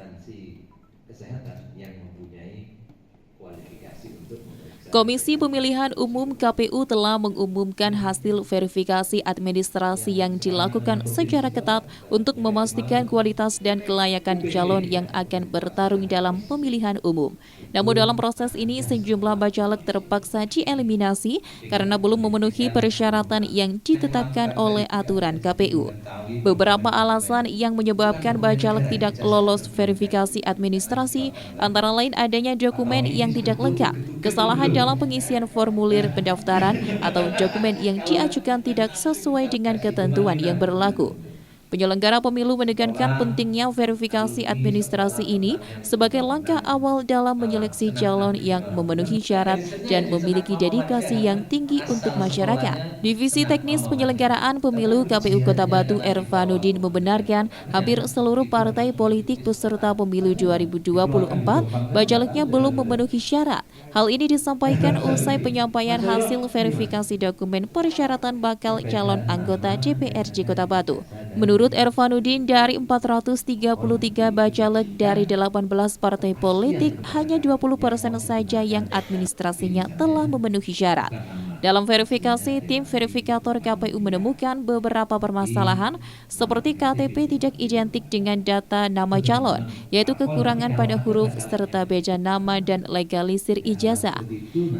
instansi kesehatan yang mempunyai kualifikasi untuk memeriksa. Komisi Pemilihan Umum KPU telah mengumumkan hasil verifikasi administrasi yang dilakukan secara ketat untuk memastikan kualitas dan kelayakan calon yang akan bertarung dalam pemilihan umum. Namun dalam proses ini sejumlah bacalek terpaksa dieliminasi karena belum memenuhi persyaratan yang ditetapkan oleh aturan KPU. Beberapa alasan yang menyebabkan bacalek tidak lolos verifikasi administrasi antara lain adanya dokumen yang tidak lengkap, kesalahan dalam pengisian formulir pendaftaran, atau dokumen yang diajukan tidak sesuai dengan ketentuan yang berlaku. Penyelenggara pemilu menekankan pentingnya verifikasi administrasi ini sebagai langkah awal dalam menyeleksi calon yang memenuhi syarat dan memiliki dedikasi yang tinggi untuk masyarakat. Divisi Teknis Penyelenggaraan Pemilu KPU Kota Batu Ervanudin membenarkan hampir seluruh partai politik peserta pemilu 2024 bacaleknya belum memenuhi syarat. Hal ini disampaikan usai penyampaian hasil verifikasi dokumen persyaratan bakal calon anggota DPRD Kota Batu. Menurut Ervanudin, dari 433 bacalek dari 18 partai politik, hanya 20% saja yang administrasinya telah memenuhi syarat. Dalam verifikasi, tim verifikator KPU menemukan beberapa permasalahan seperti KTP tidak identik dengan data nama calon, yaitu kekurangan pada huruf serta beda nama dan legalisir ijazah.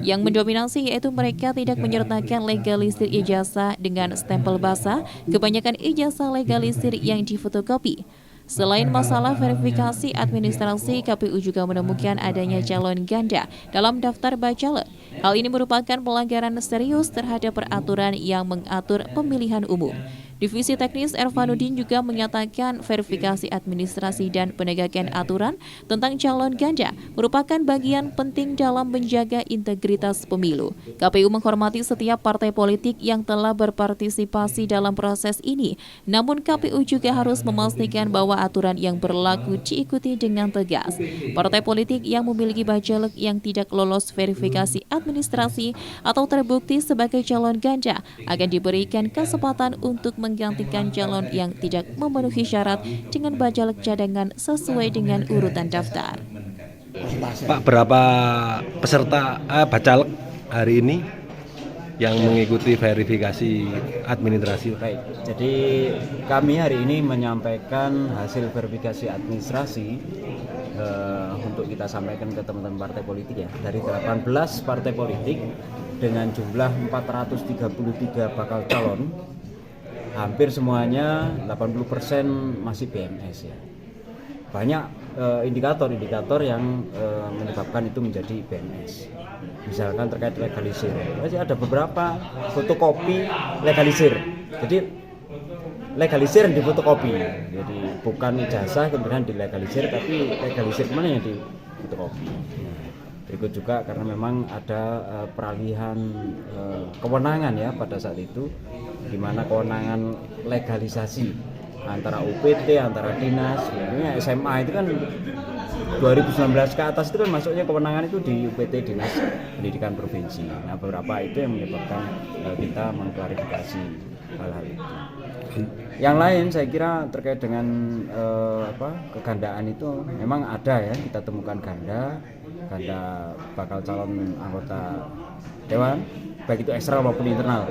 Yang mendominasi yaitu mereka tidak menyertakan legalisir ijazah dengan stempel basah, kebanyakan ijazah legalisir yang difotokopi. Selain masalah verifikasi administrasi, KPU juga menemukan adanya calon ganda dalam daftar bacalek. Hal ini merupakan pelanggaran serius terhadap peraturan yang mengatur pemilihan umum. Divisi Teknis Ervanudin juga menyatakan verifikasi administrasi dan penegakan aturan tentang calon ganda merupakan bagian penting dalam menjaga integritas pemilu. KPU menghormati setiap partai politik yang telah berpartisipasi dalam proses ini, namun KPU juga harus memastikan bahwa aturan yang berlaku diikuti dengan tegas. Partai politik yang memiliki bacalek yang tidak lolos verifikasi administrasi atau terbukti sebagai calon ganda akan diberikan kesempatan untuk menggantikan calon yang tidak memenuhi syarat dengan bacalek cadangan sesuai dengan urutan daftar. Pak, berapa peserta bacalek hari ini yang mengikuti verifikasi administrasi? Baik, jadi kami hari ini menyampaikan hasil verifikasi administrasi untuk kita sampaikan ke teman-teman partai politik ya. Dari 18 partai politik dengan jumlah 433 bakal calon, hampir semuanya 80% masih BMS ya. Banyak indikator-indikator yang menyebabkan itu menjadi BMS. Misalkan terkait legalisir, masih ada beberapa fotokopi legalisir. Jadi legalisir yang difotokopi, jadi bukan ijazah kemudian dilegalisir, tapi legalisir mana yang difotokopi. Berikut juga karena memang ada peralihan kewenangan ya pada saat itu, di mana kewenangan legalisasi antara UPT, antara dinas, SMA itu kan 2019 ke atas itu kan masuknya kewenangan itu di UPT Dinas Pendidikan Provinsi. Nah, beberapa itu yang menyebabkan kita mengklarifikasi hal-hal itu. Yang lain saya kira terkait dengan kegandaan itu memang ada ya, kita temukan ganda bakal calon anggota dewan, baik itu eksternal maupun internal.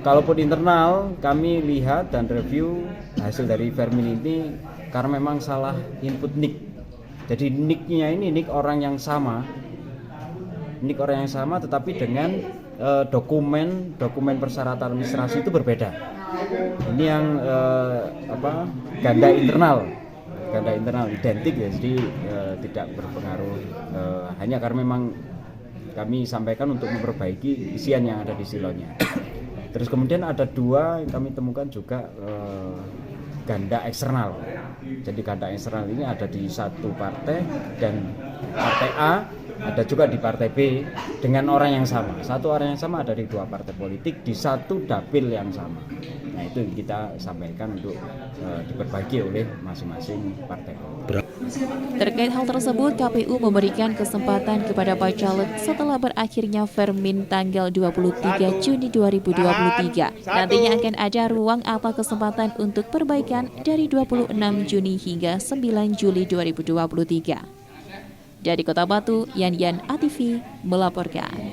Kalaupun internal, kami lihat dan review hasil dari Vermin ini karena memang salah input nick. Jadi nicknya ini nick orang yang sama, tetapi dengan dokumen persyaratan administrasi itu berbeda. Ini yang ganda internal identik ya, jadi tidak berpengaruh, hanya karena memang kami sampaikan untuk memperbaiki isian yang ada di silonya. Terus kemudian ada dua yang kami temukan juga ganda eksternal. Jadi ganda eksternal ini ada di satu partai, dan partai A ada juga di partai B dengan orang yang sama. Satu orang yang sama ada di dua partai politik di satu dapil yang sama. Nah itu kita sampaikan untuk diperbagi oleh masing-masing partai. Terkait hal tersebut, KPU memberikan kesempatan kepada bacalek setelah berakhirnya Vermin tanggal 23 Juni 2023. Nantinya akan ada ruang atau kesempatan untuk perbaikan dari 26 Juni hingga 9 Juli 2023. Dari Kota Batu, Yan ATV melaporkan.